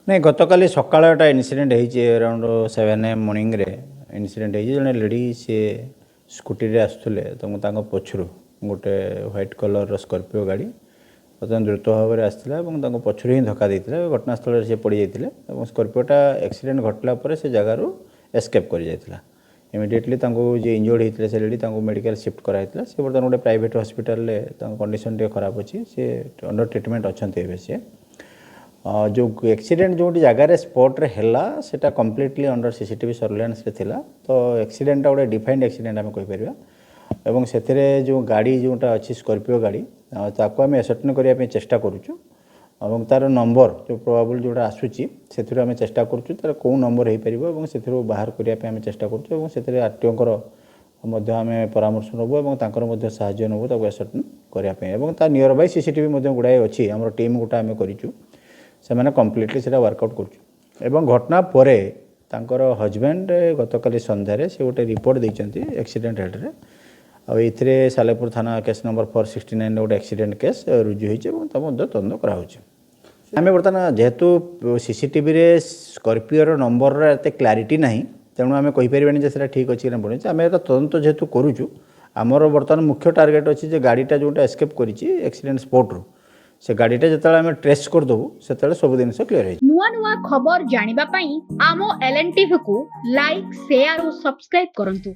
ନାଇଁ ଗତକାଲି ସକାଳଟା ଇନସିଡେଣ୍ଟ ହେଇଛି ଅରାଉଣ୍ଡ 7 AM ମର୍ଣ୍ଣିଂରେ ଇନସିଡେଣ୍ଟ ହେଇଛି। ଜଣେ ଲେଡ଼ି ସିଏ ସ୍କୁଟିରେ ଆସୁଥିଲେ ତାଙ୍କ ପଛରୁ ଗୋଟେ ହ୍ୱାଇଟ୍ କଲର୍ର ସ୍କର୍ପିଓ ଗାଡ଼ି ବର୍ତ୍ତମାନ ଦ୍ରୁତ ଭାବରେ ଆସିଥିଲା ଏବଂ ତାଙ୍କ ପଛରୁ ହିଁ ଧକ୍କା ଦେଇଥିଲା। ଘଟଣାସ୍ଥଳରେ ସେ ପଡ଼ିଯାଇଥିଲେ ଏବଂ ସ୍କର୍ପିଓଟା ଆକ୍ସିଡେଣ୍ଟ ଘଟିଲା ପରେ ସେ ଜାଗାରୁ ଏସ୍କେପ୍ କରିଯାଇଥିଲା। ଇମିଡ଼ିଏଟଲି ତାଙ୍କୁ ଯିଏ ଇଞ୍ଜୋର୍ଡ଼ ହେଇଥିଲେ ସେ ଲେଡ଼ି ତାଙ୍କୁ ମେଡ଼ିକାଲ ସିଫ୍ଟ କରାଯାଇଥିଲା। ସେ ବର୍ତ୍ତମାନ ଗୋଟେ ପ୍ରାଇଭେଟ୍ ହସ୍ପିଟାଲରେ ତାଙ୍କ କଣ୍ଡିସନ୍ ଟିକେ ଖରାପ ଅଛି। ସେ ଅଣ୍ଡର ଟ୍ରିଟମେଣ୍ଟ ଅଛନ୍ତି ଏବେ ସିଏ। जो एक्सीडेंट जो जगार स्पॉट रे हैला सेटा कंप्लीटली अंडर सीसीटीवी सर्वेलेंस रे थिला। तो एक्सीडेंट गोटे डिफाइंड एक्सीडेंट आम कहीपर एवं से जो गाड़ी जोटा अच्छी स्कॉर्पियो गाड़ी ताको आम एसर्टन करने चेष्टा करुचु और तार नंबर जो प्रोबेबल जोटा आसूची से आम चेष्टा करुचु तार कौ नंबर हो पार से बाहर करने चेष्टा करुचु से आरटीओ आम परामर्श नबू और साहाय्य नबू एसर्टन करने नियर बाय सीसीटीवी गुड़ाए अच्छी आम टीम गोटा आम करूँ से मैंने कम्प्लीटली से वर्कआउट कर घटना पर तांकर हजबैंड गतकाली संध्यारे से गोटे रिपोर्ट देते एक्सीडेंट हेड्रे आईथे सालेपुर थाना केस नंबर 469 गोटे एक्सीडेंट केस रुजु होती तदंत कराम बर्तमान जेहेतु सीसीटीवी रे स्कॉर्पियो नंबर एत क्लारिटी ना तेणु आम कहीपर से ठीक अच्छे ना पड़े आम तदंत जेहेतु करुचु आमर बर्तमान मुख्य टार्गेट अच्छी गाड़ीटा जोटा एस्केप कर एक्सीडेंट स्पॉट से गाड़ीटा जिते आम ट्रेस करदेबू से सब जिन क्लीयर हो नुआ नुआ खबर जानिबा पई आमो एलएनटीवी को लाइक शेयर और सब्सक्राइब करंतु।